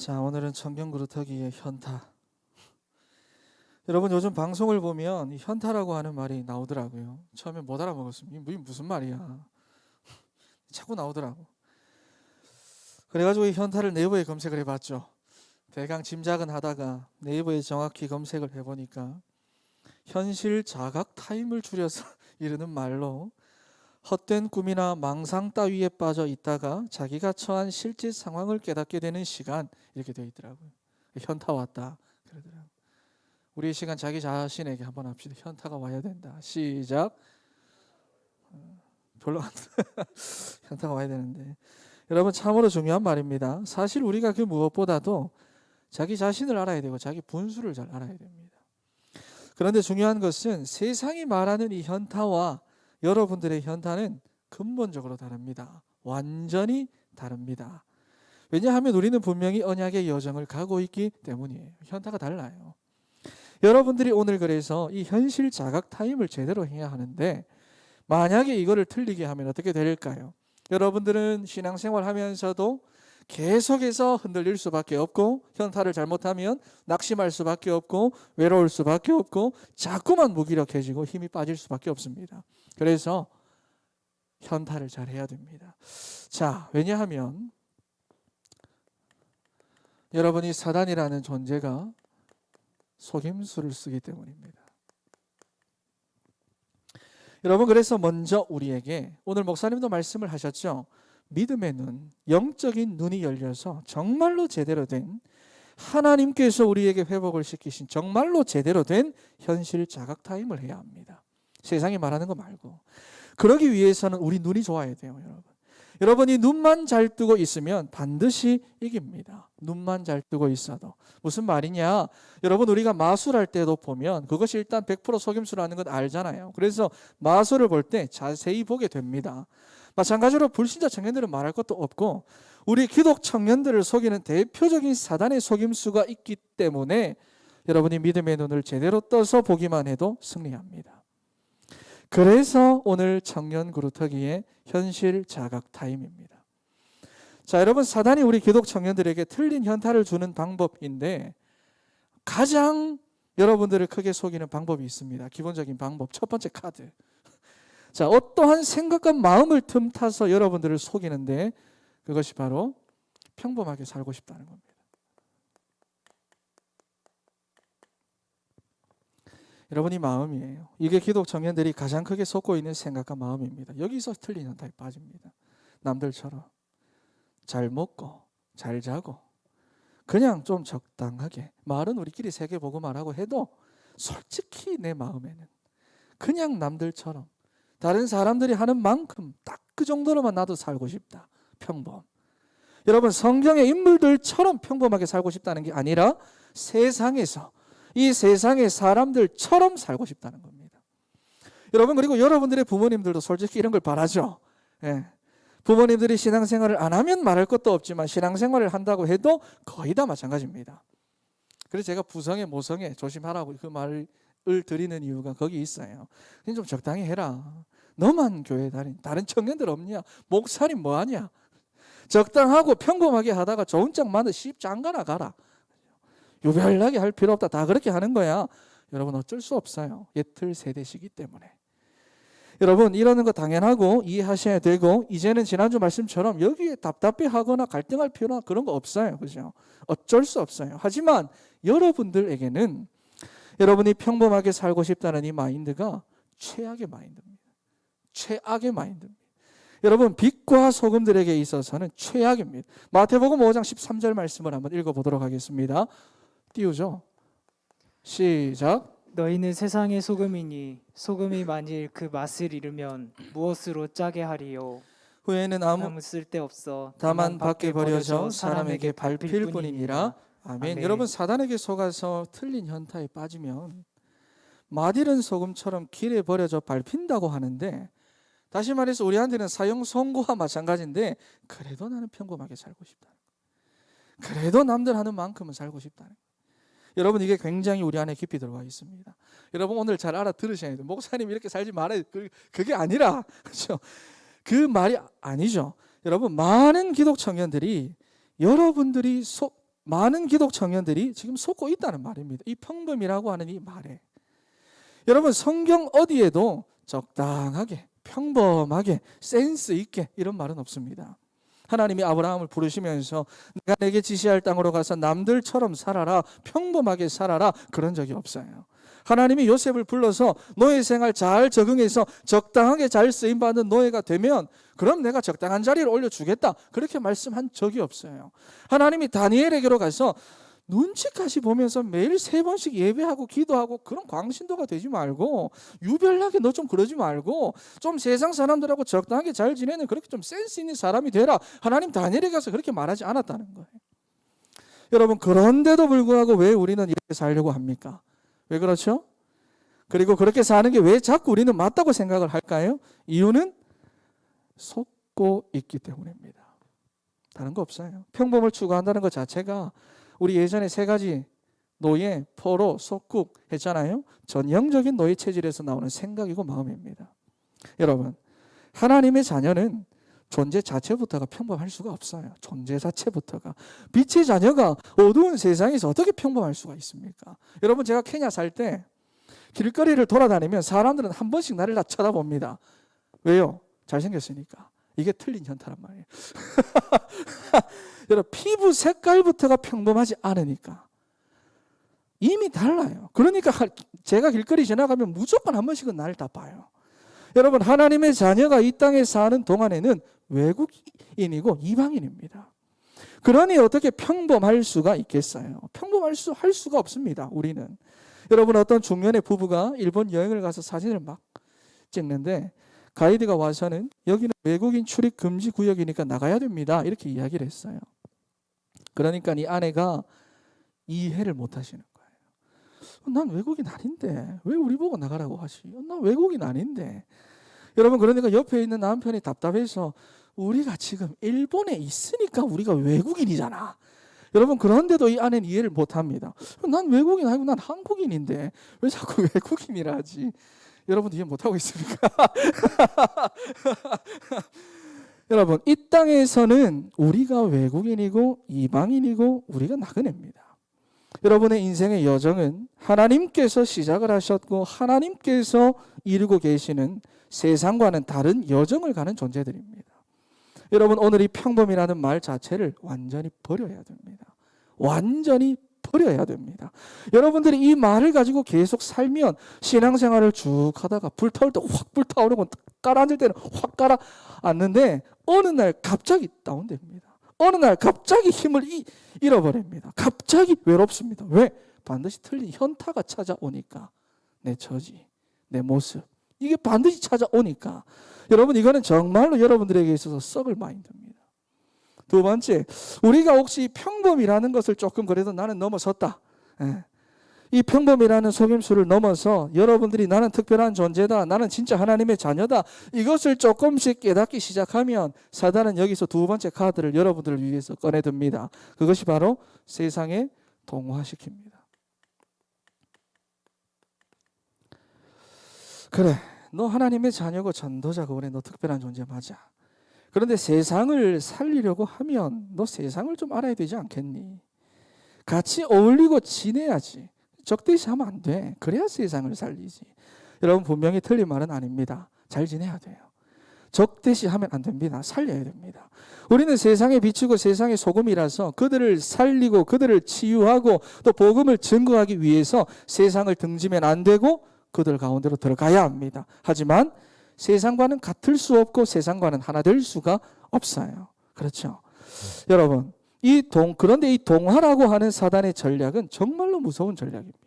자, 오늘은 청경그루터기의 현타. 여러분 요즘 방송을 보면 이 현타라고 하는 말이 나오더라고요. 처음에 못 알아먹었습니다. 이게 무슨 말이야. 자꾸 나오더라고. 그래가지고 이 현타를 네이버에 검색을 해봤죠. 대강 짐작은 하다가 네이버에 정확히 검색을 해보니까 현실 자각 타임을 줄여서 이르는 말로 헛된 꿈이나 망상 따위에 빠져 있다가 자기가 처한 실제 상황을 깨닫게 되는 시간, 이렇게 되어 있더라고요. 현타 왔다 그러더라고요. 우리 이 시간 자기 자신에게 한번 합시다. 현타가 와야 된다. 시작. 별로 안 현타가 와야 되는데, 여러분 참으로 중요한 말입니다. 사실 우리가 그 무엇보다도 자기 자신을 알아야 되고 자기 분수를 잘 알아야 됩니다. 그런데 중요한 것은 세상이 말하는 이 현타와 여러분들의 현타는 근본적으로 다릅니다. 완전히 다릅니다. 왜냐하면 우리는 분명히 언약의 여정을 가고 있기 때문이에요. 현타가 달라요. 여러분들이 오늘 그래서 이 현실 자각 타임을 제대로 해야 하는데, 만약에 이거를 틀리게 하면 어떻게 될까요? 여러분들은 신앙생활 하면서도 계속해서 흔들릴 수밖에 없고, 현타를 잘못하면 낙심할 수밖에 없고, 외로울 수밖에 없고, 자꾸만 무기력해지고 힘이 빠질 수밖에 없습니다. 그래서 현타를 잘 해야 됩니다. 자, 왜냐하면 여러분이 사단이라는 존재가 속임수를 쓰기 때문입니다. 여러분, 그래서 먼저 우리에게 오늘 목사님도 말씀을 하셨죠. 믿음의 눈, 영적인 눈이 열려서 정말로 제대로 된, 하나님께서 우리에게 회복을 시키신 정말로 제대로 된 현실 자각 타임을 해야 합니다. 세상이 말하는 거 말고. 그러기 위해서는 우리 눈이 좋아야 돼요, 여러분. 여러분이 눈만 잘 뜨고 있으면 반드시 이깁니다. 눈만 잘 뜨고 있어도. 무슨 말이냐? 여러분, 우리가 마술할 때도 보면 그것이 일단 100% 속임수라는 건 알잖아요. 그래서 마술을 볼 때 자세히 보게 됩니다. 마찬가지로 불신자 청년들은 말할 것도 없고, 우리 기독 청년들을 속이는 대표적인 사단의 속임수가 있기 때문에 여러분이 믿음의 눈을 제대로 떠서 보기만 해도 승리합니다. 그래서 오늘 청년 그루터기의 현실 자각 타임입니다. 자, 여러분, 사단이 우리 기독 청년들에게 틀린 현타를 주는 방법인데, 가장 여러분들을 크게 속이는 방법이 있습니다. 기본적인 방법, 첫 번째 카드. 자, 어떠한 생각과 마음을 틈타서 여러분들을 속이는데, 그것이 바로 평범하게 살고 싶다는 겁니다. 여러분이 마음이에요. 이게 기독 청년들이 가장 크게 속고 있는 생각과 마음입니다. 여기서 틀린 현타에 빠집니다. 남들처럼 잘 먹고 잘 자고 그냥 좀 적당하게, 말은 우리끼리 세게 보고 말하고 해도 솔직히 내 마음에는 그냥 남들처럼 다른 사람들이 하는 만큼 딱 그 정도로만 나도 살고 싶다. 평범. 여러분, 성경의 인물들처럼 평범하게 살고 싶다는 게 아니라 세상에서, 이 세상의 사람들처럼 살고 싶다는 겁니다. 여러분, 그리고 여러분들의 부모님들도 솔직히 이런 걸 바라죠. 예. 부모님들이 신앙생활을 안 하면 말할 것도 없지만 신앙생활을 한다고 해도 거의 다 마찬가지입니다. 그래서 제가 부성애 모성애 조심하라고 그 말을 드리는 이유가 거기 있어요. 그냥 좀 적당히 해라. 너만 교회 다닌 다른 청년들 없냐? 목사님 뭐하냐? 적당하고 평범하게 하다가 좋은 짝 만들 십장가나 가라. 유별나게 할 필요 없다. 다 그렇게 하는 거야. 여러분, 어쩔 수 없어요. 예틀 세대시기 때문에. 여러분, 이러는 거 당연하고 이해하셔야 되고, 이제는 지난주 말씀처럼 여기에 답답해하거나 갈등할 필요나 그런 거 없어요. 그죠? 어쩔 수 없어요. 하지만 여러분들에게는 여러분이 평범하게 살고 싶다는 이 마인드가 최악의 마인드입니다. 최악의 마인드입니다. 여러분, 빛과 소금들에게 있어서는 최악입니다. 마태복음 5장 13절 말씀을 한번 읽어보도록 하겠습니다. 띄우죠? 시작. 너희는 세상의 소금이니 소금이 만일 그 맛을 잃으면 무엇으로 짜게 하리요? 후에는 아무 쓸데없어 다만 밖에 버려져 사람에게 밟힐 뿐이니라. 아멘. 아멘. 여러분, 사단에게 속아서 틀린 현타에 빠지면 맛이른 소금처럼 길에 버려져 밟힌다고 하는데, 다시 말해서 우리한테는 사형 선고와 마찬가지인데, 그래도 나는 평범하게 살고 싶다. 그래도 남들 하는 만큼은 살고 싶다는 거예요. 여러분, 이게 굉장히 우리 안에 깊이 들어가 있습니다. 여러분, 오늘 잘 알아들으셔야 돼요. 목사님 이렇게 살지 말아요. 그게 아니라, 그렇죠? 그 말이 아니죠. 여러분, 많은 기독 청년들이 여러분들이 많은 기독 청년들이 지금 속고 있다는 말입니다. 이 평범이라고 하는 이 말에. 여러분, 성경 어디에도 적당하게, 평범하게, 센스 있게 이런 말은 없습니다. 하나님이 아브라함을 부르시면서 내가 내게 지시할 땅으로 가서 남들처럼 살아라, 평범하게 살아라, 그런 적이 없어요. 하나님이 요셉을 불러서 노예 생활 잘 적응해서 적당하게 잘 쓰임받는 노예가 되면 그럼 내가 적당한 자리를 올려주겠다, 그렇게 말씀한 적이 없어요. 하나님이 다니엘에게로 가서 눈치까지 보면서 매일 3번씩 예배하고 기도하고 그런 광신도가 되지 말고, 유별나게 너 좀 그러지 말고 좀 세상 사람들하고 적당하게 잘 지내는 그렇게 좀 센스 있는 사람이 되라, 하나님 다니엘에게 가서 그렇게 말하지 않았다는 거예요. 여러분, 그런데도 불구하고 왜 우리는 이렇게 살려고 합니까? 왜 그렇죠? 그리고 그렇게 사는 게 왜 자꾸 우리는 맞다고 생각을 할까요? 이유는 속고 있기 때문입니다. 다른 거 없어요. 평범을 추구한다는 것 자체가 우리 예전에 3가지 노예, 포로, 속국 했잖아요. 전형적인 노예 체질에서 나오는 생각이고 마음입니다. 여러분, 하나님의 자녀는 존재 자체부터가 평범할 수가 없어요. 존재 자체부터가. 빛의 자녀가 어두운 세상에서 어떻게 평범할 수가 있습니까? 여러분, 제가 케냐 살 때 길거리를 돌아다니면 사람들은 한 번씩 나를 다 쳐다봅니다. 왜요? 잘생겼으니까. 이게 틀린 현타란 말이에요. 여러분, 피부 색깔부터가 평범하지 않으니까. 이미 달라요. 그러니까 제가 길거리 지나가면 무조건 한 번씩은 나를 다 봐요. 여러분, 하나님의 자녀가 이 땅에 사는 동안에는 외국인이고 이방인입니다. 그러니 어떻게 평범할 수가 있겠어요? 평범할 수가 없습니다. 우리는. 여러분, 어떤 중년의 부부가 일본 여행을 가서 사진을 막 찍는데 가이드가 와서는 여기는 외국인 출입 금지 구역이니까 나가야 됩니다, 이렇게 이야기를 했어요. 그러니까 이 아내가 이해를 못 하시는 거예요. 난 외국인 아닌데 왜 우리 보고 나가라고 하지? 난 외국인 아닌데. 여러분, 그러니까 옆에 있는 남편이 답답해서 우리가 지금 일본에 있으니까 우리가 외국인이잖아. 여러분, 그런데도 이 아내는 이해를 못 합니다. 난 외국인 아니고 난 한국인인데 왜 자꾸 외국인이라 하지? 여러분, 이해 못하고 있습니까? 여러분, 이 땅에서는 우리가 외국인이고 이방인이고 우리가 나그네입니다. 여러분의 인생의 여정은 하나님께서 시작을 하셨고 하나님께서 이루고 계시는 세상과는 다른 여정을 가는 존재들입니다. 여러분, 오늘 이 평범이라는 말 자체를 완전히 버려야 됩니다. 완전히 버려야 됩니다. 여러분들이 이 말을 가지고 계속 살면 신앙생활을 쭉 하다가 불타올 때 확 불타오르고 깔아앉을 때는 확 깔아앉는데 어느 날 갑자기 다운됩니다. 어느 날 갑자기 힘을 잃어버립니다. 갑자기 외롭습니다. 왜? 반드시 틀린 현타가 찾아오니까. 내 처지, 내 모습, 이게 반드시 찾아오니까. 여러분, 이거는 정말로 여러분들에게 있어서 썩을 마인드입니다. 두 번째, 우리가 혹시 평범이라는 것을 조금 그래도 나는 넘어섰다. 이 평범이라는 속임수를 넘어서 여러분들이 나는 특별한 존재다, 나는 진짜 하나님의 자녀다, 이것을 조금씩 깨닫기 시작하면 사단은 여기서 두 번째 카드를 여러분들을 위해서 꺼내듭니다. 그것이 바로 세상에 동화시킵니다. 그래, 너 하나님의 자녀고 전도자고 그래, 너 특별한 존재 맞아. 그런데 세상을 살리려고 하면 너 세상을 좀 알아야 되지 않겠니? 같이 어울리고 지내야지. 적대시하면 안 돼. 그래야 세상을 살리지. 여러분, 분명히 틀린 말은 아닙니다. 잘 지내야 돼요. 적대시하면 안 됩니다. 살려야 됩니다. 우리는 세상에 비추고 세상의 소금이라서 그들을 살리고 그들을 치유하고 또 복음을 증거하기 위해서 세상을 등지면 안 되고 그들 가운데로 들어가야 합니다. 하지만 세상과는 같을 수 없고 세상과는 하나 될 수가 없어요. 그렇죠? 여러분, 그런데 이 동화라고 하는 사단의 전략은 정말로 무서운 전략입니다.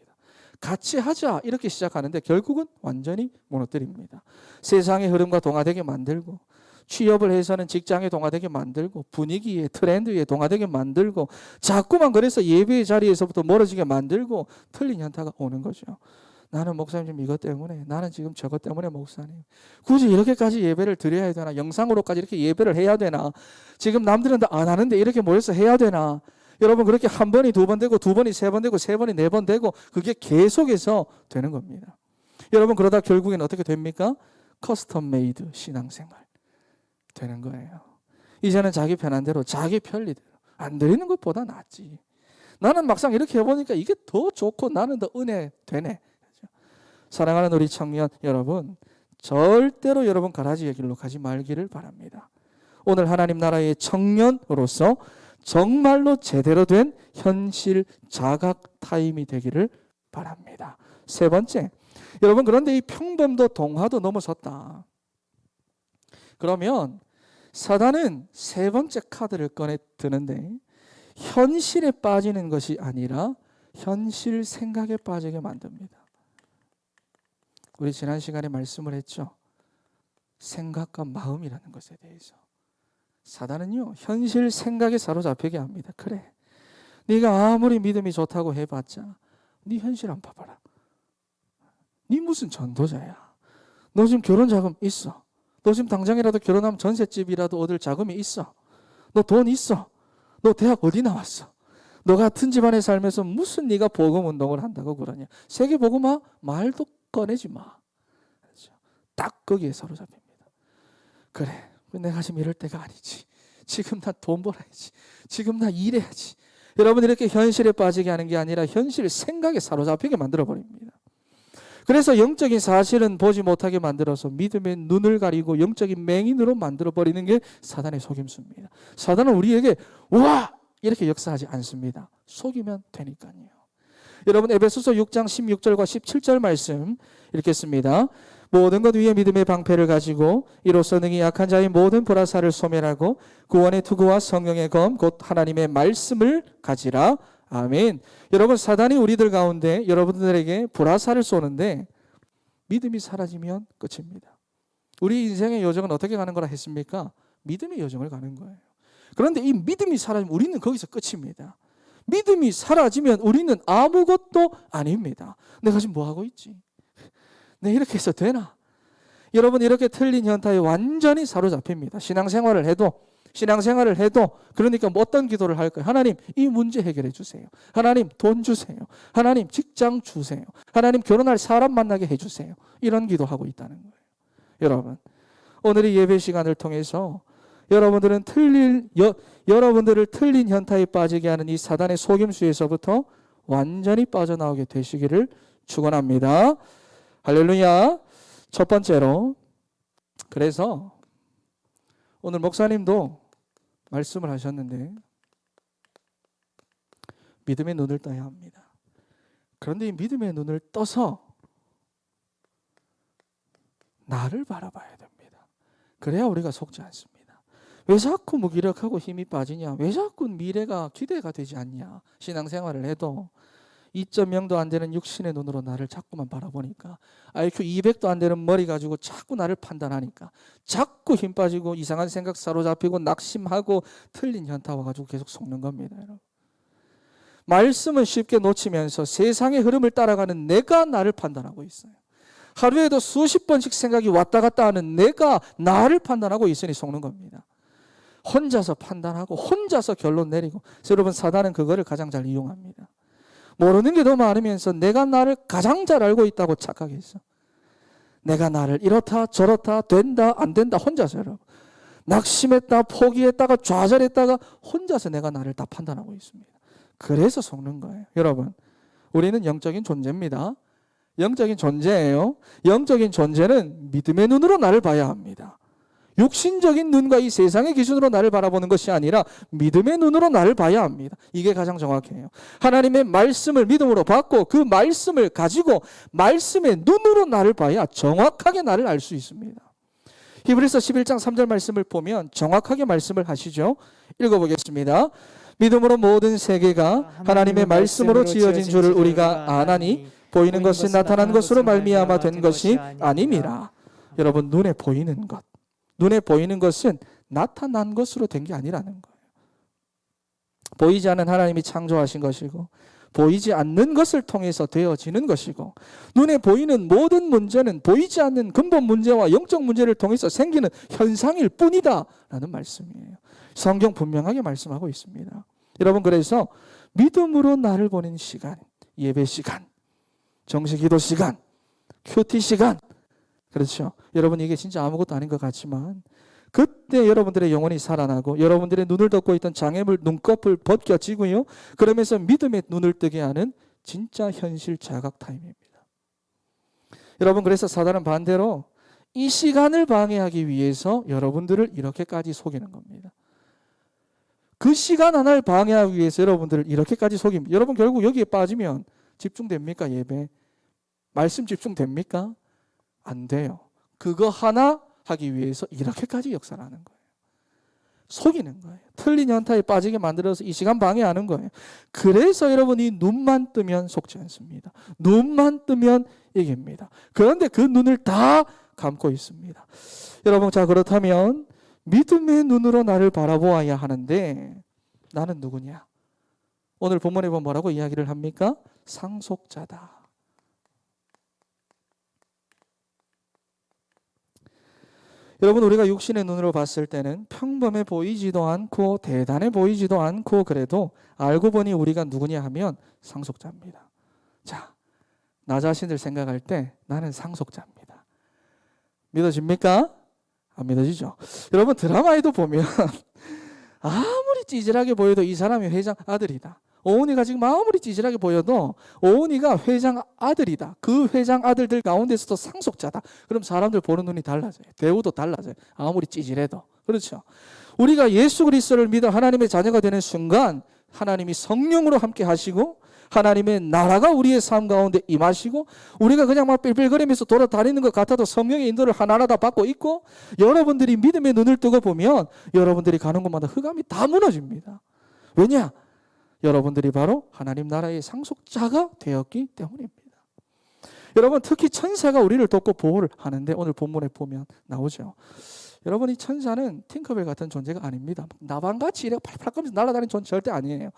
같이 하자 이렇게 시작하는데 결국은 완전히 무너뜨립니다. 세상의 흐름과 동화되게 만들고, 취업을 해서는 직장에 동화되게 만들고, 분위기에, 트렌드에 동화되게 만들고, 자꾸만 그래서 예배의 자리에서부터 멀어지게 만들고 틀린 현타가 오는 거죠. 나는 목사님 지금 이것 때문에, 나는 지금 저것 때문에 목사님, 굳이 이렇게까지 예배를 드려야 되나? 영상으로까지 이렇게 예배를 해야 되나? 지금 남들은 다 안 하는데 이렇게 모여서 해야 되나? 여러분, 그렇게 한 번이 두 번 되고 두 번이 세 번 되고 세 번이 네 번 되고 그게 계속해서 되는 겁니다. 여러분, 그러다 결국엔 어떻게 됩니까? 커스텀 메이드 신앙생활 되는 거예요. 이제는 자기 편한 대로, 자기 편리대로 안 드리는 것보다 낫지. 나는 막상 이렇게 해보니까 이게 더 좋고 나는 더 은혜 되네. 사랑하는 우리 청년 여러분, 절대로 여러분 가라지의 길로 가지 말기를 바랍니다. 오늘 하나님 나라의 청년으로서 정말로 제대로 된 현실 자각 타임이 되기를 바랍니다. 세 번째, 여러분 그런데 이 평범도 동화도 넘어섰다. 그러면 사단은 세 번째 카드를 꺼내 드는데 현실에 빠지는 것이 아니라 현실 생각에 빠지게 만듭니다. 우리 지난 시간에 말씀을 했죠. 생각과 마음이라는 것에 대해서. 사단은요, 현실 생각에 사로잡히게 합니다. 그래, 네가 아무리 믿음이 좋다고 해봤자 네 현실 안 봐봐라. 네 무슨 전도자야. 너 지금 결혼 자금 있어. 너 지금 당장이라도 결혼하면 전셋집이라도 얻을 자금이 있어. 너 돈 있어. 너 대학 어디 나왔어. 너 같은 집안에 살면서 무슨 네가 복음 운동을 한다고 그러냐. 세계 복음화 말도 꺼내지 마. 그렇죠? 딱 거기에 사로잡힙니다. 그래, 내가 지금 이럴 때가 아니지. 지금 나 돈 벌어야지. 지금 나 일해야지. 여러분 이렇게 현실에 빠지게 하는 게 아니라 현실 생각에 사로잡히게 만들어버립니다. 그래서 영적인 사실은 보지 못하게 만들어서 믿음의 눈을 가리고 영적인 맹인으로 만들어버리는 게 사단의 속임수입니다. 사단은 우리에게 우와! 이렇게 역사하지 않습니다. 속이면 되니까요. 여러분 에베소서 6장 16절과 17절 말씀 읽겠습니다. 모든 것 위에 믿음의 방패를 가지고 이로써 능히 약한 자의 모든 불화살을 소멸하고 구원의 투구와 성령의 검 곧 하나님의 말씀을 가지라. 아멘. 여러분 사단이 우리들 가운데 여러분들에게 불화살을 쏘는데 믿음이 사라지면 끝입니다. 우리 인생의 여정은 어떻게 가는 거라 했습니까? 믿음의 여정을 가는 거예요. 그런데 이 믿음이 사라지면 우리는 거기서 끝입니다. 믿음이 사라지면 우리는 아무것도 아닙니다. 내가 지금 뭐 하고 있지? 내가 이렇게 해서 되나? 여러분 이렇게 틀린 현타에 완전히 사로잡힙니다. 신앙생활을 해도 그러니까 뭐 어떤 기도를 할까요? 하나님 이 문제 해결해 주세요. 하나님 돈 주세요. 하나님 직장 주세요. 하나님 결혼할 사람 만나게 해주세요. 이런 기도하고 있다는 거예요. 여러분 오늘의 예배 시간을 통해서 여러분들을 틀린 현타에 빠지게 하는 이 사단의 속임수에서부터 완전히 빠져나오게 되시기를 축원합니다. 할렐루야. 첫 번째로 그래서 오늘 목사님도 말씀을 하셨는데 믿음의 눈을 떠야 합니다. 그런데 이 믿음의 눈을 떠서 나를 바라봐야 됩니다. 그래야 우리가 속지 않습니다. 왜 자꾸 무기력하고 힘이 빠지냐? 왜 자꾸 미래가 기대가 되지 않냐? 신앙생활을 해도 2.0도 안 되는 육신의 눈으로 나를 자꾸만 바라보니까 IQ 200도 안 되는 머리 가지고 자꾸 나를 판단하니까 자꾸 힘 빠지고 이상한 생각 사로잡히고 낙심하고 틀린 현타 와가지고 계속 속는 겁니다. 여러분. 말씀은 쉽게 놓치면서 세상의 흐름을 따라가는 내가 나를 판단하고 있어요. 하루에도 수십 번씩 생각이 왔다 갔다 하는 내가 나를 판단하고 있으니 속는 겁니다. 혼자서 판단하고 혼자서 결론 내리고 여러분 사단은 그거를 가장 잘 이용합니다. 모르는 게 더 많으면서 내가 나를 가장 잘 알고 있다고 착각했어. 내가 나를 이렇다 저렇다 된다 안 된다 혼자서 여러분 낙심했다 포기했다가 좌절했다가 혼자서 내가 나를 다 판단하고 있습니다. 그래서 속는 거예요. 여러분 우리는 영적인 존재입니다. 영적인 존재예요. 영적인 존재는 믿음의 눈으로 나를 봐야 합니다. 육신적인 눈과 이 세상의 기준으로 나를 바라보는 것이 아니라 믿음의 눈으로 나를 봐야 합니다. 이게 가장 정확해요. 하나님의 말씀을 믿음으로 받고 그 말씀을 가지고 말씀의 눈으로 나를 봐야 정확하게 나를 알 수 있습니다. 히브리서 11장 3절 말씀을 보면 정확하게 말씀을 하시죠. 읽어보겠습니다. 믿음으로 모든 세계가 하나님의 말씀으로 지어진 줄을 우리가 아나니 보이는 것은 나타난 것으로 말미암아 된 것이 아님이라. 여러분 눈에 보이는 것, 눈에 보이는 것은 나타난 것으로 된 게 아니라는 거예요. 보이지 않는 하나님이 창조하신 것이고 보이지 않는 것을 통해서 되어지는 것이고 눈에 보이는 모든 문제는 보이지 않는 근본 문제와 영적 문제를 통해서 생기는 현상일 뿐이다 라는 말씀이에요. 성경 분명하게 말씀하고 있습니다. 여러분 그래서 믿음으로 나를 보는 시간, 예배 시간, 정식 기도 시간, 큐티 시간 그렇죠. 여러분 이게 진짜 아무것도 아닌 것 같지만 그 그때 여러분들의 영혼이 살아나고 여러분들의 눈을 덮고 있던 장애물 눈꺼풀 벗겨지고요. 그러면서 믿음의 눈을 뜨게 하는 진짜 현실 자각 타임입니다. 여러분, 그래서 사단은 반대로 이 시간을 방해하기 위해서 여러분들을 이렇게까지 속이는 겁니다. 그 시간 하나를 방해하기 위해서 여러분들을 이렇게까지 속입니다. 여러분, 결국 여기에 빠지면 집중됩니까? 예배? 말씀 집중됩니까? 안 돼요. 그거 하나 하기 위해서 이렇게까지 역사를 하는 거예요. 속이는 거예요. 틀린 현타에 빠지게 만들어서 이 시간 방해하는 거예요. 그래서 여러분이 눈만 뜨면 속지 않습니다. 눈만 뜨면 이깁니다. 그런데 그 눈을 다 감고 있습니다. 여러분, 자, 그렇다면 믿음의 눈으로 나를 바라보아야 하는데 나는 누구냐? 오늘 본문에 보면 뭐라고 이야기를 합니까? 상속자다. 여러분, 우리가 육신의 눈으로 봤을 때는 평범해 보이지도 않고 대단해 보이지도 않고 그래도 알고 보니 우리가 누구냐 하면 상속자입니다. 자, 나 자신을 생각할 때 나는 상속자입니다. 믿어집니까? 안 믿어지죠? 여러분, 드라마에도 보면 아무리 찌질하게 보여도 이 사람이 회장 아들이다. 오은이가 지금 아무리 찌질하게 보여도 오은이가 회장 아들이다. 그 회장 아들들 가운데서도 상속자다. 그럼 사람들 보는 눈이 달라져요. 대우도 달라져요. 아무리 찌질해도. 그렇죠. 우리가 예수 그리스도를 믿어 하나님의 자녀가 되는 순간 하나님이 성령으로 함께 하시고 하나님의 나라가 우리의 삶 가운데 임하시고 우리가 그냥 막 삘삘거리면서 돌아다니는 것 같아도 성령의 인도를 하나하나 다 받고 있고 여러분들이 믿음의 눈을 뜨고 보면 여러분들이 가는 곳마다 흑암이 다 무너집니다. 왜냐? 여러분들이 바로 하나님 나라의 상속자가 되었기 때문입니다. 여러분, 특히 천사가 우리를 돕고 보호를 하는데 오늘 본문에 보면 나오죠. 여러분, 이 천사는 팅커벨 같은 존재가 아닙니다. 나방같이 이렇게 팔팔 거면서 날아다니는 존재 절대 아니에요.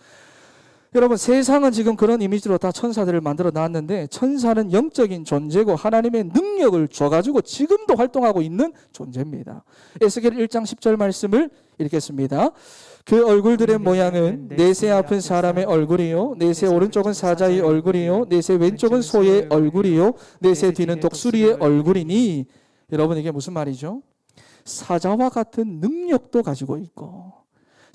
여러분, 세상은 지금 그런 이미지로 다 천사들을 만들어 놨는데 천사는 영적인 존재고 하나님의 능력을 줘가지고 지금도 활동하고 있는 존재입니다. 에스겔 1장 10절 말씀을 읽겠습니다. 그 얼굴들의 모양은 넷의 앞은 사람의 얼굴이요 넷의 오른쪽은 사자의 얼굴이요 넷의 왼쪽은 소의 얼굴이요 넷의 뒤는 독수리의 얼굴이니. 여러분, 이게 무슨 말이죠? 사자와 같은 능력도 가지고 있고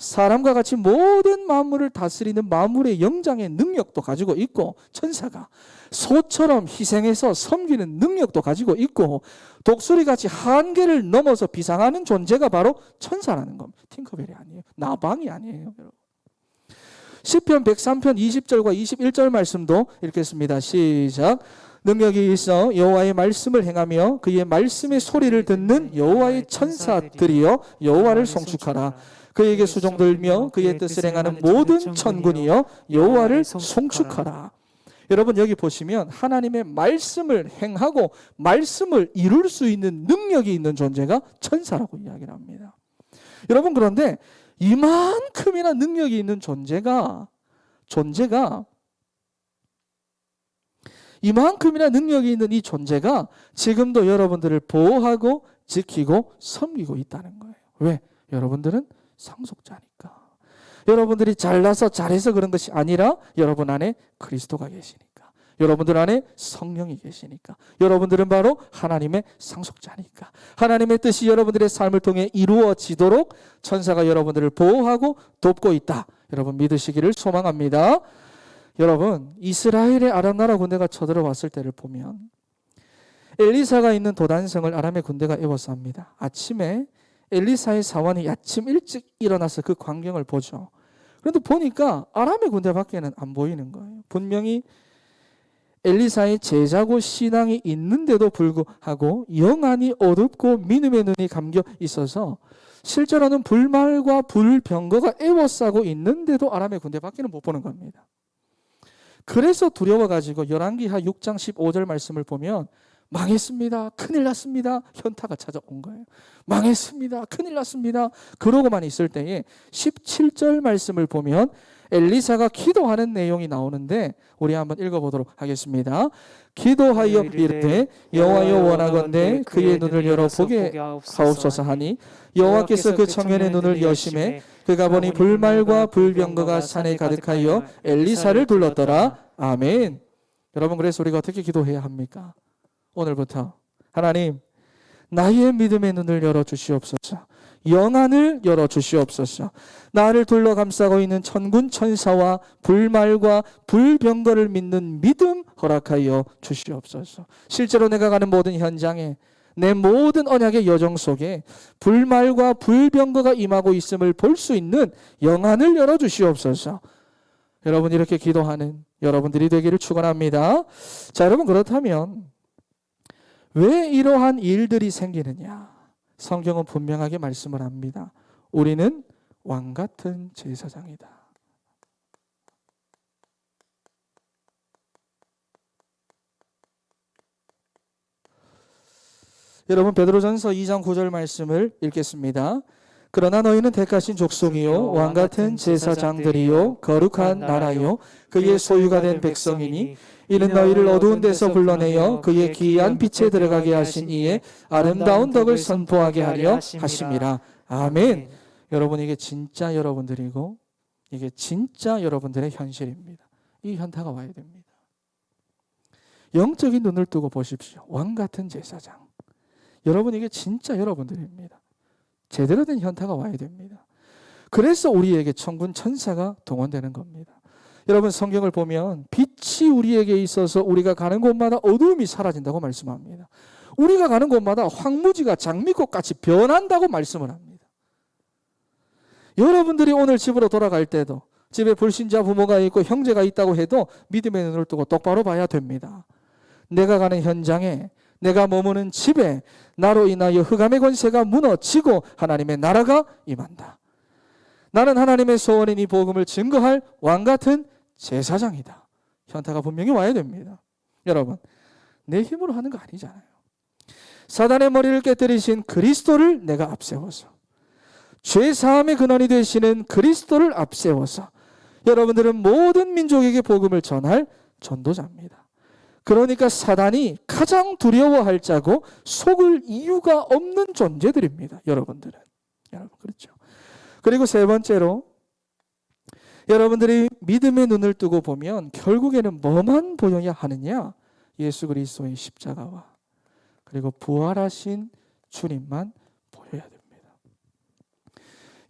사람과 같이 모든 만물을 다스리는 만물의 영장의 능력도 가지고 있고 천사가 소처럼 희생해서 섬기는 능력도 가지고 있고 독수리같이 한계를 넘어서 비상하는 존재가 바로 천사라는 겁니다. 팅커벨이 아니에요. 나방이 아니에요. 여러분. 시편 103편 20절과 21절 말씀도 읽겠습니다. 시작. 능력이 있어 여호와의 말씀을 행하며 그의 말씀의 소리를 듣는 여호와의 천사들이여 여호와를 송축하라. 그에게 수종들며 그의 뜻을 행하는 모든 천군이여 여호와를 송축하라. 여러분, 여기 보시면 하나님의 말씀을 행하고 말씀을 이룰 수 있는 능력이 있는 존재가 천사라고 이야기를 합니다. 여러분, 그런데 이만큼이나 능력이 있는 존재가 이만큼이나 능력이 있는 이 존재가 지금도 여러분들을 보호하고 지키고 섬기고 있다는 거예요. 왜? 여러분들은 상속자니까. 여러분들이 잘나서 잘해서 그런 것이 아니라 여러분 안에 그리스도가 계시니까. 여러분들 안에 성령이 계시니까. 여러분들은 바로 하나님의 상속자니까. 하나님의 뜻이 여러분들의 삶을 통해 이루어지도록 천사가 여러분들을 보호하고 돕고 있다. 여러분, 믿으시기를 소망합니다. 여러분, 이스라엘의 아람 나라 군대가 쳐들어왔을 때를 보면 엘리사가 있는 도단성을 아람의 군대가 에워쌉니다. 아침에 엘리사의 사원이 아침 일찍 일어나서 그 광경을 보죠. 그런데 보니까 아람의 군대밖에는 안 보이는 거예요. 분명히 엘리사의 제자고 신앙이 있는데도 불구하고 영안이 어둡고 믿음의 눈이 감겨 있어서 실제로는 불말과 불병거가 에워싸고 있는데도 아람의 군대밖에는 못 보는 겁니다. 그래서 두려워가지고 열왕기하 6장 15절 말씀을 보면 망했습니다. 큰일 났습니다. 현타가 찾아온 거예요. 망했습니다. 큰일 났습니다. 그러고만 있을 때에 17절 말씀을 보면 엘리사가 기도하는 내용이 나오는데 우리 한번 읽어보도록 하겠습니다. 기도하여 이르되 여호와여 원하건대 그의 눈을 열어 보게 하옵소서 하니 여호와께서 그 청년의 눈을 여심해 그가 보니 불말과 불병거가 산에 가득하여 엘리사를 둘렀더라. 아멘. 여러분, 그래서 우리가 어떻게 기도해야 합니까? 오늘부터 하나님, 나의 믿음의 눈을 열어 주시옵소서. 영안을 열어 주시옵소서. 나를 둘러감싸고 있는 천군 천사와 불말과 불병거를 믿는 믿음 허락하여 주시옵소서. 실제로 내가 가는 모든 현장에, 내 모든 언약의 여정 속에 불말과 불병거가 임하고 있음을 볼 수 있는 영안을 열어 주시옵소서. 여러분, 이렇게 기도하는 여러분들이 되기를 축원합니다. 자, 여러분, 그렇다면 왜 이러한 일들이 생기느냐? 성경은 분명하게 말씀을 합니다. 우리는 왕 같은 제사장이다. 여러분, 베드로전서 2장 9절 말씀을 읽겠습니다. 그러나 너희는 택하신 족속이요 왕 같은 제사장들이요 거룩한 나라요 그의 소유가 된 백성이니 이는 너희를 어두운 데서 불러내어 그의 기이한 빛에 들어가게 하신 이의 아름다운 덕을 선포하게 하려 하심이라. 아멘. 여러분, 이게 진짜 여러분들이고 이게 진짜 여러분들의 현실입니다. 이 현타가 와야 됩니다. 영적인 눈을 뜨고 보십시오. 왕 같은 제사장. 여러분, 이게 진짜 여러분들입니다. 제대로 된 현타가 와야 됩니다. 그래서 우리에게 천군 천사가 동원되는 겁니다. 여러분, 성경을 보면 빛이 우리에게 있어서 우리가 가는 곳마다 어두움이 사라진다고 말씀합니다. 우리가 가는 곳마다 황무지가 장미꽃같이 변한다고 말씀을 합니다. 여러분들이 오늘 집으로 돌아갈 때도 집에 불신자 부모가 있고 형제가 있다고 해도 믿음의 눈을 뜨고 똑바로 봐야 됩니다. 내가 가는 현장에, 내가 머무는 집에 나로 인하여 흑암의 권세가 무너지고 하나님의 나라가 임한다. 나는 하나님의 소원인 이 복음을 증거할 왕같은 제사장이다. 현타가 분명히 와야 됩니다. 여러분, 내 힘으로 하는 거 아니잖아요. 사단의 머리를 깨뜨리신 그리스도를 내가 앞세워서, 죄사함의 근원이 되시는 그리스도를 앞세워서 여러분들은 모든 민족에게 복음을 전할 전도자입니다. 그러니까 사단이 가장 두려워할 자고 속을 이유가 없는 존재들입니다. 여러분들은. 여러분, 그렇죠. 그리고 세 번째로 여러분들이 믿음의 눈을 뜨고 보면 결국에는 뭐만 보여야 하느냐? 예수 그리스도의 십자가와 그리고 부활하신 주님만 보여야 됩니다.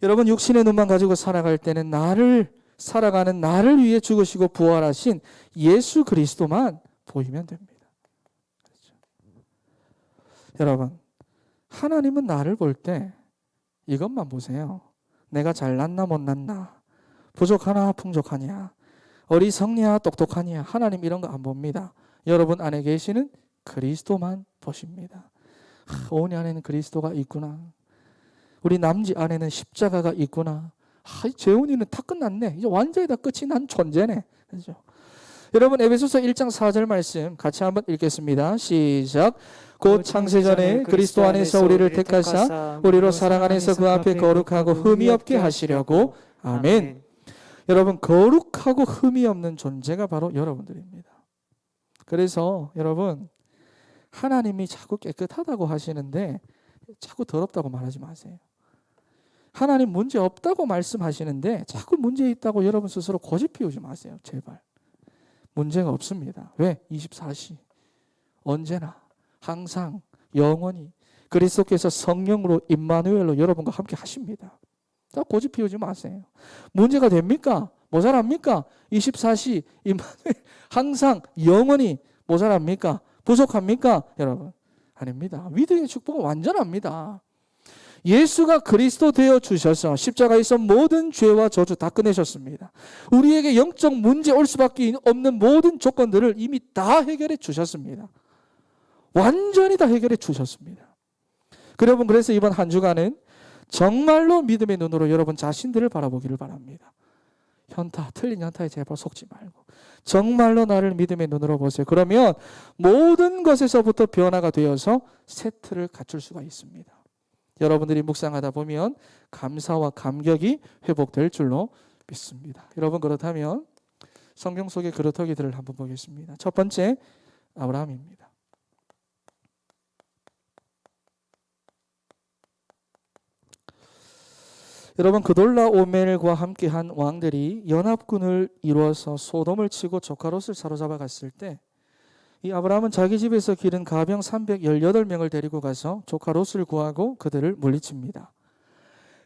여러분, 육신의 눈만 가지고 살아갈 때는 살아가는 나를 위해 죽으시고 부활하신 예수 그리스도만 보이면 됩니다. 그렇죠? 여러분, 하나님은 나를 볼 때 이것만 보세요. 내가 잘났나 못났나, 부족하나 풍족하냐, 어리석냐 똑똑하냐, 하나님 이런 거 안 봅니다. 여러분 안에 계시는 그리스도만 보십니다. 오은이 안에는 그리스도가 있구나. 우리 남지 안에는 십자가가 있구나. 재훈이는 다 끝났네. 이제 완전히 다 끝이 난 존재네. 그렇죠? 여러분, 에베소서 1장 4절 말씀 같이 한번 읽겠습니다. 시작. 곧 창세전에 그리스도 안에서 우리를 택하사 우리로 사랑 안에서 그 앞에 거룩하고 흠이 없게 하시려고. 아멘. 여러분, 거룩하고 흠이 없는 존재가 바로 여러분들입니다. 그래서 여러분, 하나님이 자꾸 깨끗하다고 하시는데 자꾸 더럽다고 말하지 마세요. 하나님 문제 없다고 말씀하시는데 자꾸 문제 있다고 여러분 스스로 고집 피우지 마세요. 제발. 문제가 없습니다. 왜? 24시 언제나 항상 영원히 그리스도께서 성령으로 임마누엘로 여러분과 함께 하십니다. 자, 고집 피우지 마세요. 문제가 됩니까? 모자랍니까? 24시 임마누엘 항상 영원히 모자랍니까? 부족합니까? 여러분, 아닙니다. 믿음의 축복은 완전합니다. 예수가 그리스도 되어 주셔서 십자가에서 모든 죄와 저주 다 끝내셨습니다. 우리에게 영적 문제 올 수밖에 없는 모든 조건들을 이미 다 해결해 주셨습니다. 완전히 다 해결해 주셨습니다. 여러분, 그래서 이번 한 주간은 정말로 믿음의 눈으로 여러분 자신들을 바라보기를 바랍니다. 현타, 틀린 현타에 제발 속지 말고 정말로 나를 믿음의 눈으로 보세요. 그러면 모든 것에서부터 변화가 되어서 세트를 갖출 수가 있습니다. 여러분들이 묵상하다 보면 감사와 감격이 회복될 줄로 믿습니다. 여러분, 그렇다면 성경 속의 그렇다기들을 한번 보겠습니다. 첫 번째, 아브라함입니다. 여러분, 그돌라오멜과 함께한 왕들이 연합군을 이루어서 소돔을 치고 조카 롯을 사로잡아 갔을 때 이 아브라함은 자기 집에서 기른 가병 318명을 데리고 가서 조카 롯을 구하고 그들을 물리칩니다.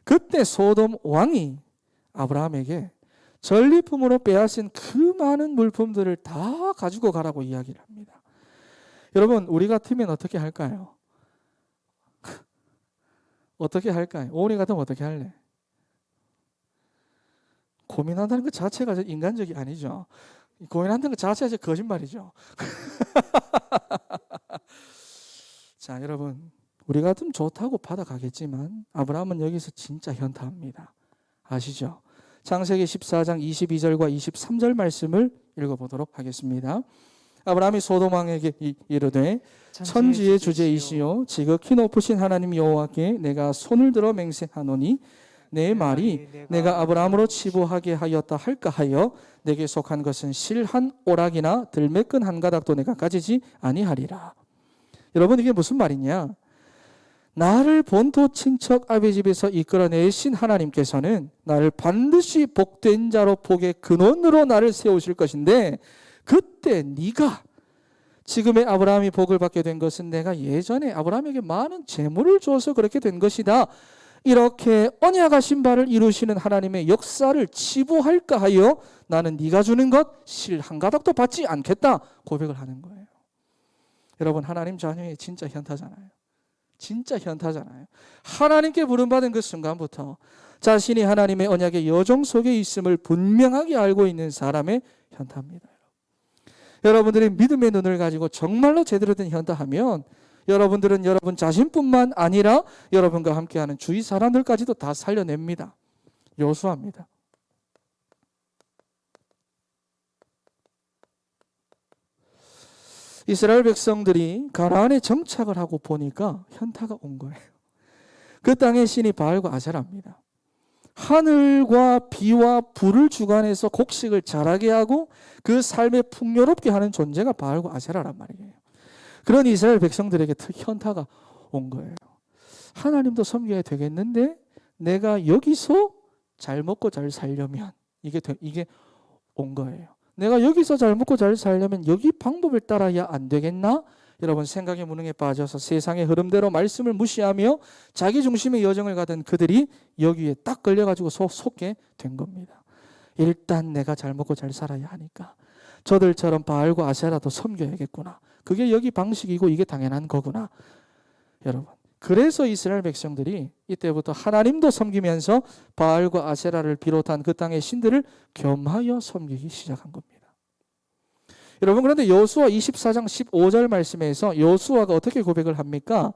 그때 소돔 왕이 아브라함에게 전리품으로 빼앗은 그 많은 물품들을 다 가지고 가라고 이야기를 합니다. 여러분, 우리 같으면 어떻게 할까요? 어떻게 할까요? 오리 같으면 어떻게 할래? 고민한다는 것 자체가 인간적이 아니죠. 고민한다는 것 자체가 거짓말이죠. 자, 여러분, 우리 같으면 좋다고 받아가겠지만 아브라함은 여기서 진짜 현타합니다. 아시죠? 창세기 14장 22절과 23절 말씀을 읽어보도록 하겠습니다. 아브라함이 소돔 왕에게 이르되 천지의 주제이시요 지극히 높으신 하나님 여호와께 내가 손을 들어 맹세하노니 내 말이 내가 아브라함으로 치부하게 하였다 할까 하여 내게 속한 것은 실 한 오락이나 들매끈 한 가닥도 내가 가지지 아니하리라. 여러분, 이게 무슨 말이냐? 나를 본토 친척 아비 집에서 이끌어내신 하나님께서는 나를 반드시 복된 자로 복의 근원으로 나를 세우실 것인데, 그때 네가 지금의 아브라함이 복을 받게 된 것은 내가 예전에 아브라함에게 많은 재물을 줘서 그렇게 된 것이다. 이렇게 언약하신 바를 이루시는 하나님의 역사를 치부할까 하여 나는 네가 주는 것 실 한 가닥도 받지 않겠다 고백을 하는 거예요. 여러분, 하나님 자녀의 진짜 현타잖아요. 진짜 현타잖아요. 하나님께 부름받은 그 순간부터 자신이 하나님의 언약의 여정 속에 있음을 분명하게 알고 있는 사람의 현타입니다. 여러분들이 믿음의 눈을 가지고 정말로 제대로 된 현타하면 여러분들은 여러분 자신뿐만 아니라 여러분과 함께하는 주위 사람들까지도 다 살려냅니다. 요수아입니다. 이스라엘 백성들이 가나안에 정착을 하고 보니까 현타가 온 거예요. 그 땅의 신이 바알과 아세라입니다. 하늘과 비와 불을 주관해서 곡식을 자라게 하고 그 삶에 풍요롭게 하는 존재가 바알과 아세라란 말이에요. 그런 이스라엘 백성들에게 현타가 온 거예요. 하나님도 섬겨야 되겠는데 내가 여기서 잘 먹고 잘 살려면 이게 온 거예요. 내가 여기서 잘 먹고 잘 살려면 여기 방법을 따라야 안 되겠나? 여러분, 생각의 무능에 빠져서 세상의 흐름대로 말씀을 무시하며 자기 중심의 여정을 가던 그들이 여기에 딱 걸려가지고 속게 된 겁니다. 일단 내가 잘 먹고 잘 살아야 하니까 저들처럼 바알과 아세라도 섬겨야겠구나. 그게 여기 방식이고 이게 당연한 거구나. 여러분, 그래서 이스라엘 백성들이 이때부터 하나님도 섬기면서 바알과 아세라를 비롯한 그 땅의 신들을 겸하여 섬기기 시작한 겁니다. 여러분, 그런데 여호수아 24장 15절 말씀에서 여호수아가 어떻게 고백을 합니까?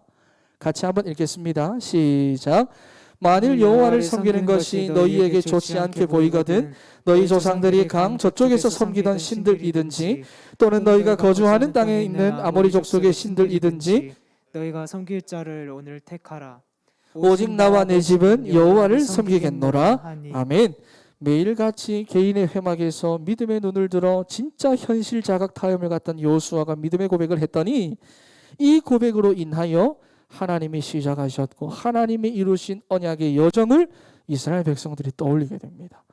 같이 한번 읽겠습니다. 시작. 만일 여호와를 섬기는 것이 너희에게 좋지 않게 보이거든 너희 조상들이 강 저쪽에서 섬기던 신들이든지 또는 너희가 거주하는 땅에 있는 아모리 족속의 신들이든지 너희가 섬길 자를 오늘 택하라. 오직 나와 내 집은 여호와를 섬기겠노라. 아멘. 매일같이 개인의 회막에서 믿음의 눈을 들어 진짜 현실 자각 타협을 갖던 여호수아가 믿음의 고백을 했더니 이 고백으로 인하여 하나님이 시작하셨고 하나님이 이루신 언약의 여정을 이스라엘 백성들이 떠올리게 됩니다.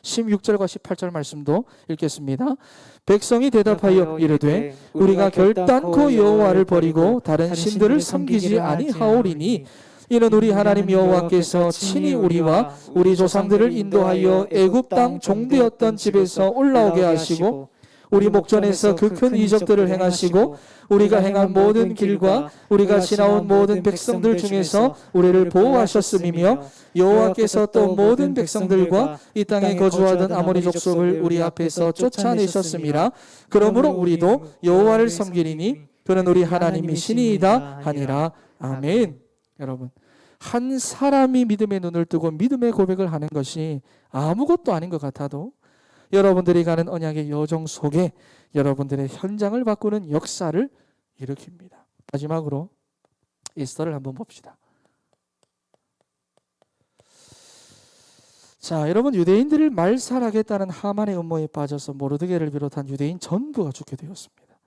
16절과 18절 말씀도 읽겠습니다. 백성이 대답하여 이르되 우리가 결단코 여호와를 버리고 다른 신들을 섬기지 아니하오리니 이는 우리 하나님 여호와께서 친히 우리와 우리 조상들을 인도하여 애굽 땅 종되었던 집에서 올라오게 하시고 우리 목전에서 그 큰 이적들을 행하시고 우리가 행한 모든 길과 우리가 지나온 모든 백성들 중에서 우리를 보호하셨음이며 여호와께서 또 모든 백성들과 이 땅에 거주하던 아모리 족속을 우리 앞에서 쫓아내셨음이라. 그러므로 우리도 여호와를 섬기리니 그는 우리 하나님이 신이이다 하니라. 아멘. 여러분, 한 사람이 믿음의 눈을 뜨고 믿음의 고백을 하는 것이 아무것도 아닌 것 같아도 여러분들이 가는 언약의 여정 속에 여러분들의 현장을 바꾸는 역사를 일으킵니다. 마지막으로 에스더를 한번 봅시다. 자, 여러분, 유대인들을 말살하겠다는 하만의 음모에 빠져서 모르드게를 비롯한 유대인 전부가 죽게 되었습니다.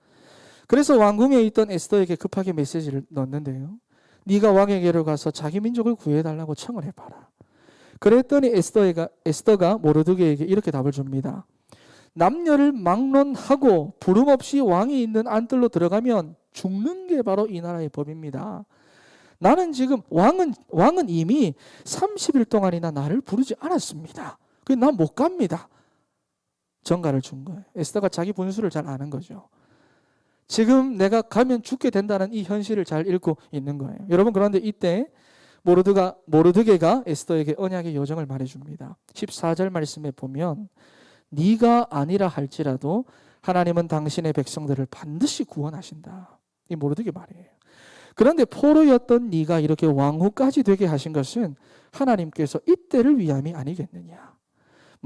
그래서 왕궁에 있던 에스더에게 급하게 메시지를 넣었는데요. 네가 왕에게로 가서 자기 민족을 구해달라고 청을 해봐라. 그랬더니 에스더가 모르드게에게 이렇게 답을 줍니다. 남녀를 막론하고 부름 없이 왕이 있는 안뜰로 들어가면 죽는 게 바로 이 나라의 법입니다. 나는 지금 왕은 이미 30일 동안이나 나를 부르지 않았습니다. 그래서 난 못 갑니다. 전가를 준 거예요. 에스더가 자기 분수를 잘 아는 거죠. 지금 내가 가면 죽게 된다는 이 현실을 잘 읽고 있는 거예요. 여러분, 그런데 이때 모르드게가 에스더에게 언약의 요정을 말해줍니다. 14절 말씀에 보면 네가 아니라 할지라도 하나님은 당신의 백성들을 반드시 구원하신다. 이 모르드게 말이에요. 그런데 포로였던 네가 이렇게 왕후까지 되게 하신 것은 하나님께서 이때를 위함이 아니겠느냐.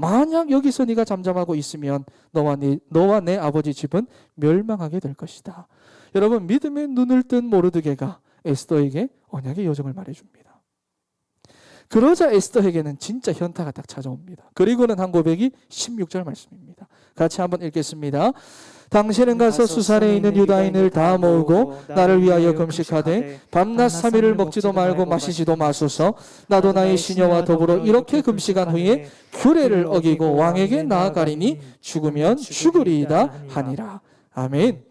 만약 여기서 네가 잠잠하고 있으면 너와 내 아버지 집은 멸망하게 될 것이다. 여러분, 믿음의 눈을 뜬 모르드게가 에스더에게 언약의 요정을 말해줍니다. 그러자 에스더에게는 진짜 현타가 딱 찾아옵니다. 그리고는 한 고백이 16절 말씀입니다. 같이 한번 읽겠습니다. 당신은 가서 수산에 있는 유다인을 다 모으고 나를 위하여 금식하되 밤낮 3일을 먹지도 말고 마시지도 마소서. 나도 나의 시녀와 더불어 이렇게 금식한 후에 규례를 어기고 왕에게 나아가리니 죽으면 죽으리이다 하니라. 아멘.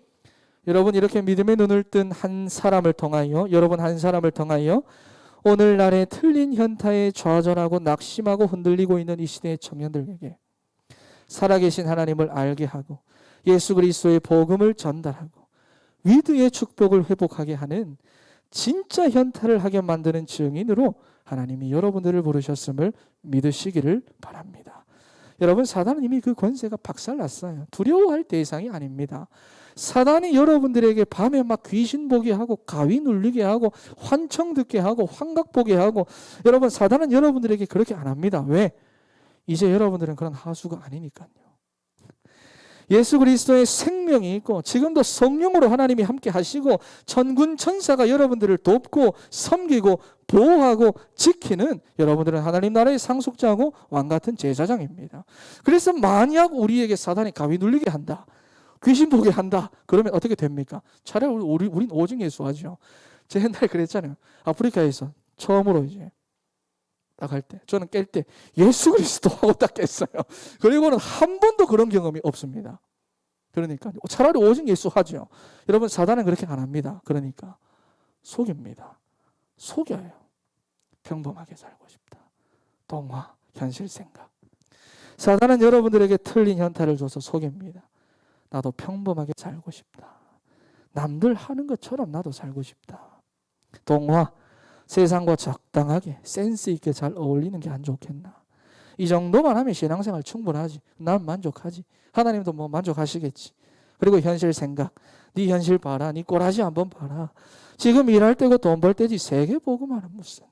여러분, 이렇게 믿음의 눈을 뜬 한 사람을 통하여, 여러분 한 사람을 통하여 오늘날의 틀린 현타에 좌절하고 낙심하고 흔들리고 있는 이 시대의 청년들에게 살아계신 하나님을 알게 하고 예수 그리스도의 복음을 전달하고 위드의 축복을 회복하게 하는 진짜 현타를 하게 만드는 증인으로 하나님이 여러분들을 부르셨음을 믿으시기를 바랍니다. 여러분, 사단은 이미 그 권세가 박살났어요. 두려워할 대상이 아닙니다. 사단이 여러분들에게 밤에 막 귀신 보게 하고 가위 눌리게 하고 환청 듣게 하고 환각 보게 하고, 여러분, 사단은 여러분들에게 그렇게 안 합니다. 왜? 이제 여러분들은 그런 하수가 아니니까요. 예수 그리스도의 생명이 있고 지금도 성령으로 하나님이 함께 하시고 천군 천사가 여러분들을 돕고 섬기고 보호하고 지키는, 여러분들은 하나님 나라의 상속자고 왕같은 제사장입니다. 그래서 만약 우리에게 사단이 가위 눌리게 한다, 귀신 보게 한다, 그러면 어떻게 됩니까? 차라리 우린 오직 예수하죠. 제가 옛날에 그랬잖아요. 아프리카에서 처음으로 이제 딱 할 때, 저는 깰 때 예수 그리스도 하고 딱 깼어요. 그리고는 한 번도 그런 경험이 없습니다. 그러니까 차라리 오직 예수 하죠. 여러분, 사단은 그렇게 안 합니다. 그러니까 속입니다. 속여요. 평범하게 살고 싶다. 동화, 현실 생각. 사단은 여러분들에게 틀린 현타를 줘서 속입니다. 나도 평범하게 살고 싶다. 남들 하는 것처럼 나도 살고 싶다. 동화, 세상과 적당하게 센스 있게 잘 어울리는 게 안 좋겠나. 이 정도만 하면 신앙생활 충분하지. 난 만족하지. 하나님도 뭐 만족하시겠지. 그리고 현실 생각. 네 현실 봐라. 네 꼬라지 한번 봐라. 지금 일할 때고 돈 벌 때지 세계 복음하는 무슨.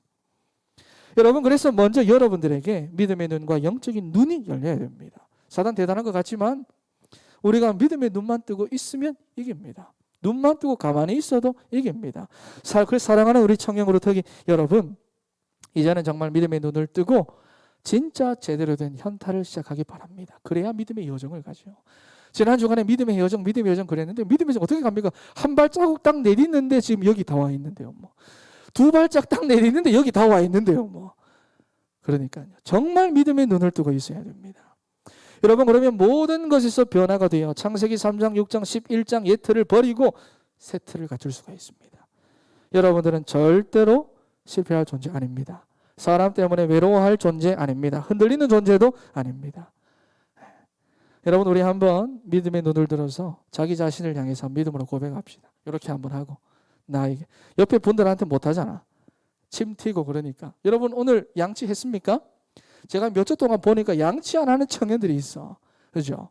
여러분, 그래서 먼저 여러분들에게 믿음의 눈과 영적인 눈이 열려야 됩니다. 사단 대단한 것 같지만 우리가 믿음의 눈만 뜨고 있으면 이깁니다. 눈만 뜨고 가만히 있어도 이깁니다. 그래서 사랑하는 우리 청년 그루터기 여러분, 이제는 정말 믿음의 눈을 뜨고 진짜 제대로 된 현타를 시작하기 바랍니다. 그래야 믿음의 여정을 가죠. 지난 주간에 믿음의 여정 그랬는데 믿음의 여정 어떻게 갑니까? 한 발자국 딱 내딛는데 지금 여기 다 와 있는데요. 뭐. 두 발짝 딱 내딛는데 여기 다 와 있는데요. 뭐. 그러니까요. 정말 믿음의 눈을 뜨고 있어야 됩니다. 여러분, 그러면 모든 것에서 변화가 되어 창세기 3장, 6장, 11장 옛 틀을 버리고 새 틀을 갖출 수가 있습니다. 여러분들은 절대로 실패할 존재 아닙니다. 사람 때문에 외로워할 존재 아닙니다. 흔들리는 존재도 아닙니다. 여러분, 우리 한번 믿음의 눈을 들어서 자기 자신을 향해서 믿음으로 고백합시다. 이렇게 한번 하고 나에게, 옆에 분들한테 못하잖아. 침 튀고 그러니까. 여러분, 오늘 양치했습니까? 제가 몇 주 동안 보니까 양치 안 하는 청년들이 있어. 그죠?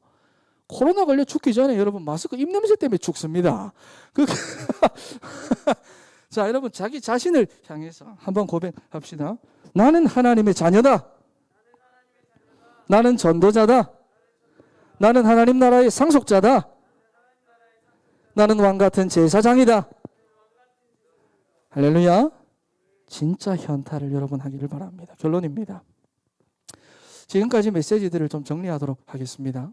코로나 걸려 죽기 전에 여러분 마스크 입냄새 때문에 죽습니다. 자, 여러분, 자기 자신을 향해서 한번 고백합시다. 나는 하나님의 자녀다. 나는 전도자다. 나는 하나님 나라의 상속자다. 나는 왕같은 제사장이다. 할렐루야. 진짜 현타를 여러분 하기를 바랍니다. 결론입니다. 지금까지 메시지들을 좀 정리하도록 하겠습니다.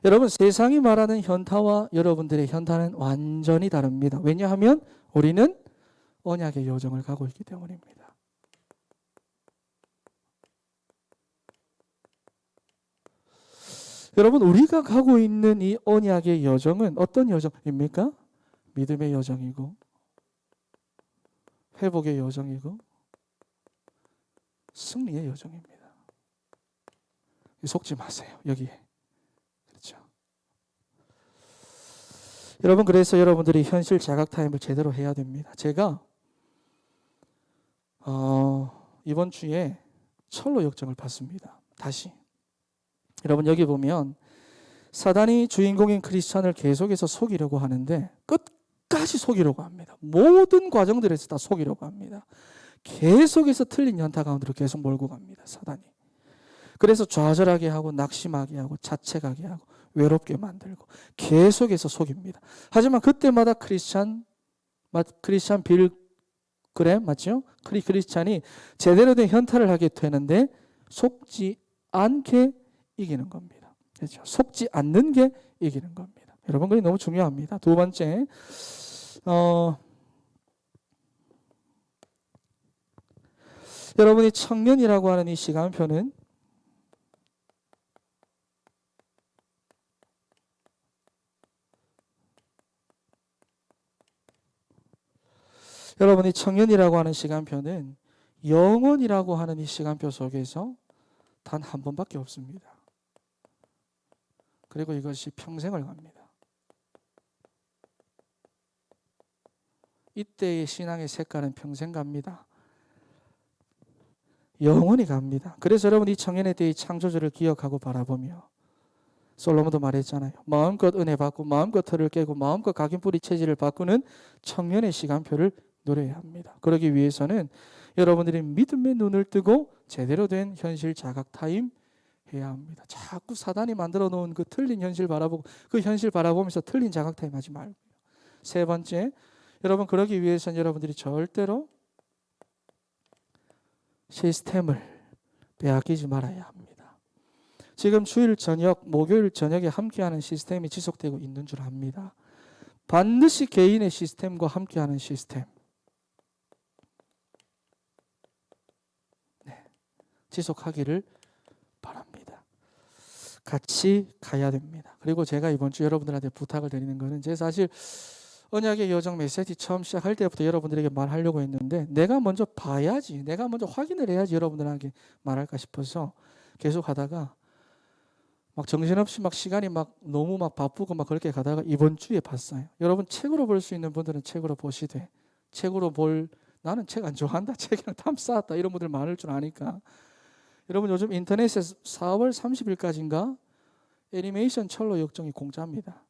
여러분, 세상이 말하는 현타와 여러분들의 현타는 완전히 다릅니다. 왜냐하면 우리는 언약의 여정을 가고 있기 때문입니다. 여러분, 우리가 가고 있는 이 언약의 여정은 어떤 여정입니까? 믿음의 여정이고 회복의 여정이고 승리의 여정입니다. 속지 마세요. 여기에. 그렇죠. 여러분, 그래서 여러분들이 현실 자각 타임을 제대로 해야 됩니다. 제가 이번 주에 철로 역정을 봤습니다. 다시. 여러분, 여기 보면 사단이 주인공인 크리스찬을 계속해서 속이려고 하는데 끝까지 속이려고 합니다. 모든 과정들에서 다 속이려고 합니다. 계속해서 틀린 연타 가운데로 계속 몰고 갑니다. 사단이. 그래서 좌절하게 하고 낙심하게 하고 자책하게 하고 외롭게 만들고 계속해서 속입니다. 하지만 그때마다 크리스찬 빌그램 맞죠? 크리스찬이 제대로 된 현타를 하게 되는데 속지 않게 이기는 겁니다. 그렇죠? 속지 않는 게 이기는 겁니다. 여러분, 그게 너무 중요합니다. 두 번째, 여러분이 청년이라고 하는 이 시간표는 여러분이 청년이라고 하는 시간표는 영원이라고 하는 이 시간표 속에서 단 한 번밖에 없습니다. 그리고 이것이 평생을 갑니다. 이때의 신앙의 색깔은 평생 갑니다. 영원히 갑니다. 그래서 여러분, 이 청년의 때의 창조주를 기억하고 바라보며 솔로몬도 말했잖아요. 마음껏 은혜 받고 마음껏 틀을 깨고 마음껏 각인뿌리 체질을 바꾸는 청년의 시간표를 누려야 합니다. 그러기 위해서는 여러분들이 믿음의 눈을 뜨고 제대로 된 현실 자각 타임 해야 합니다. 자꾸 사단이 만들어 놓은 그 틀린 현실 바라보고 그 현실 바라보면서 틀린 자각 타임 하지 말고요. 세 번째, 여러분, 그러기 위해서는 여러분들이 절대로 시스템을 빼앗기지 말아야 합니다. 지금 주일 저녁, 목요일 저녁에 함께하는 시스템이 지속되고 있는 줄 압니다. 반드시 개인의 시스템과 함께하는 시스템. 지속하기를 바랍니다. 같이 가야 됩니다. 그리고 제가 이번 주 여러분들한테 부탁을 드리는 것은, 제 사실 언약의 여정 메시지 처음 시작할 때부터 여러분들에게 말하려고 했는데 내가 먼저 봐야지, 내가 먼저 확인을 해야지 여러분들에게 말할까 싶어서 계속 하다가 막 정신없이 막 시간이 막 너무 막 바쁘고 막 그렇게 가다가 이번 주에 봤어요. 여러분, 책으로 볼 수 있는 분들은 책으로 보시되, 책으로 나는 책 안 좋아한다, 책이랑 탐 쌓았다 이런 분들 많을 줄 아니까, 여러분, 요즘 인터넷에 4월 30일까지인가 애니메이션 철로 역정이 공짜입니다.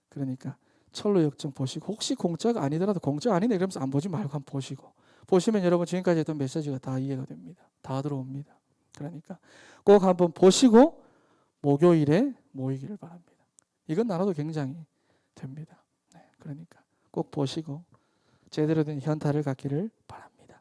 그러니까 철로 역정 보시고, 혹시 공짜가 아니더라도 공짜 아니네 이러면서 안 보지 말고 한번 보시고, 보시면 여러분 지금까지 했던 메시지가 다 이해가 됩니다. 다 들어옵니다. 그러니까 꼭 한번 보시고 목요일에 모이기를 바랍니다. 이건 나눠도 굉장히 됩니다. 그러니까 꼭 보시고 제대로 된 현타를 갖기를 바랍니다.